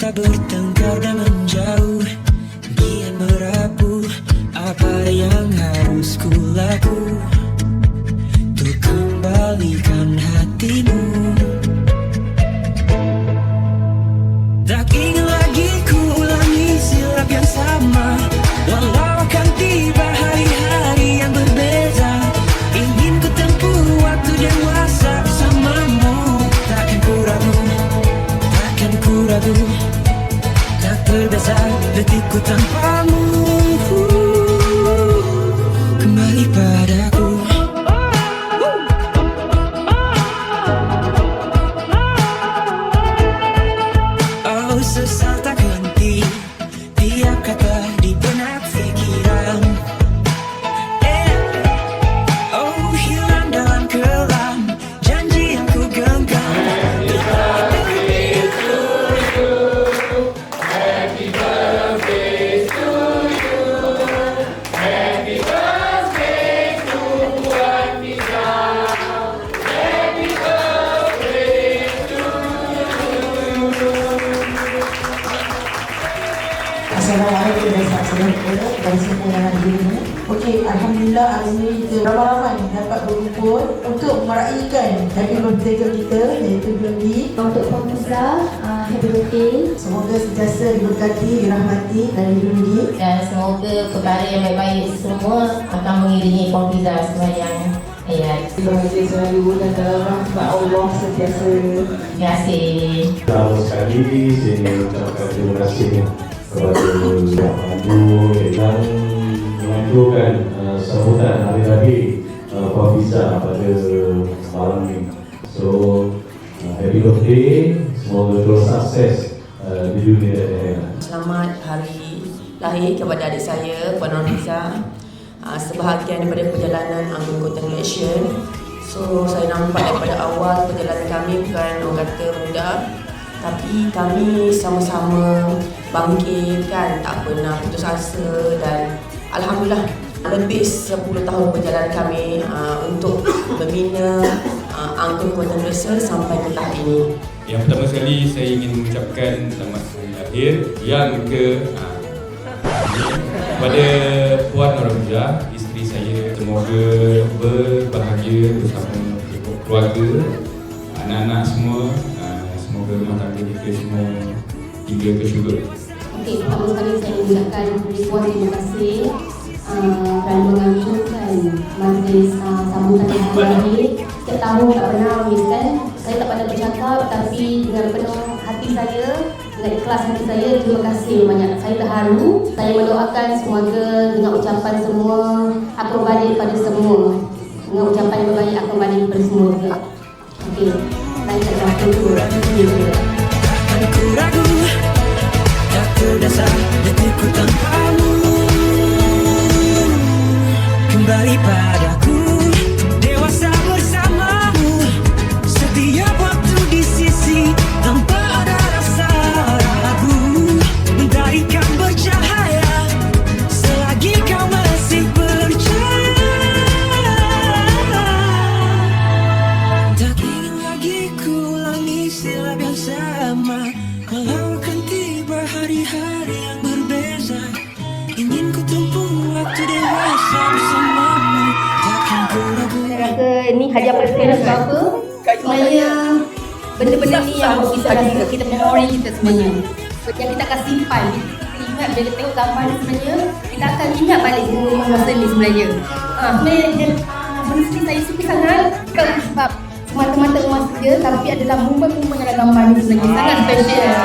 kita bertengkar dan menjauh, kian merapuh. Apa yang harus ku laku untuk kembalikan hatimu? Tak ingin lagi ku ulangi silap yang sama, walau akan tiba hari-hari yang berbeza. Ingin ku tempuh waktu dewasa bersamamu. Takkan ku ragu, takkan ku ragu. Tak terbiasa detikku tanpamu. Kembali padaku. Oh, sesal tak henti, tiap kata di benak fikiran. Oh, hilang dalam kelam janji yang ku genggam. Assalamualaikum warahmatullahi wabarakatuh kepada semua yang hadir ini. Okey, alhamdulillah hari ini kita ramai-ramai dapat berkumpul untuk meraihkan happy birthday kita, iaitu Blondi. Untuk Puan Musra, happy birthday. Semoga sentiasa diberkati, dirahmati dan dilindungi. Dan semoga perkara yang baik-baik semua akan mengiringi Puan Fiza sepanjang hayat. Bahagia selalu dan dalam rahmat Allah sentiasa. Terima kasih. Pertama sekali saya ingin ucapkan terima kasih kepada Pak Pandu yang mengajukan sambutan hari raya Puan Fiza pada malam ini. So, happy birthday, semoga terus sukses di dunia dan akhirat. Selamat hari lahir kepada adik saya, Puan Fiza. Sebahagian daripada perjalanan Anggun Kota Malaysia. So, saya nampak daripada awal perjalanan kami bukan orang kata mudah, tapi kami sama-sama bangkit kan, tak pernah putus asa. Dan alhamdulillah lebih 10 tahun perjalanan kami untuk membina Anggun Kota Malaysia sampai ke tahap ini. Yang pertama sekali saya ingin mengucapkan selamat hari lahir yang ke kepada Puan Fiza, isteri saya. Semoga berbahagia bersama keluarga, anak-anak semua. Semoga rumah tangga kita semua hingga ke syurga. Okey, pertama sekali saya mengucapkan ribuan terima kasih kerana mengajukan majlis sambutan hari lahir. Setiap tahun tak pernah miss kan. Saya tak pandai bercakap, tapi dengan penuh hati saya, dengan ikhlas hati saya, terima kasih banyak. Saya terharu. Saya mendoakan semoga dengan ucapan semua akan balik pada semua. Dengan ucapan yang baik akan balik pada semua juga. Okey, saya tak rasa itu. Takkan ku ragu, tak berdasar detikku tanpamu. Kembali padaku, dewasa bersamamu. Setiap waktu di sisi tanpa ada rasa ragu. Mentarikan bercahaya selagi kau masih percaya. Tak ingin lagi ku ulangi silap yang sama, walau akan tiba hari-hari yang berbeza. Ingin ku tempuh waktu dewasa bersamamu. Takkan ku ragu. Saya rasa ni hadiah pertama sebab apa? Sebenarnya benda-benda ni yang kita rasa kita memori kita sebenarnya. Yang kita akan simpan. Kita ingat bila tengok gambar ni sebenarnya, kita akan ingat balik masa ni sebenarnya. Sebenarnya benda ni saya suka sangat bukan sebab semata-mata emas saja, tapi adalah momen-momen dalam gambar ni sebenarnya sangat special.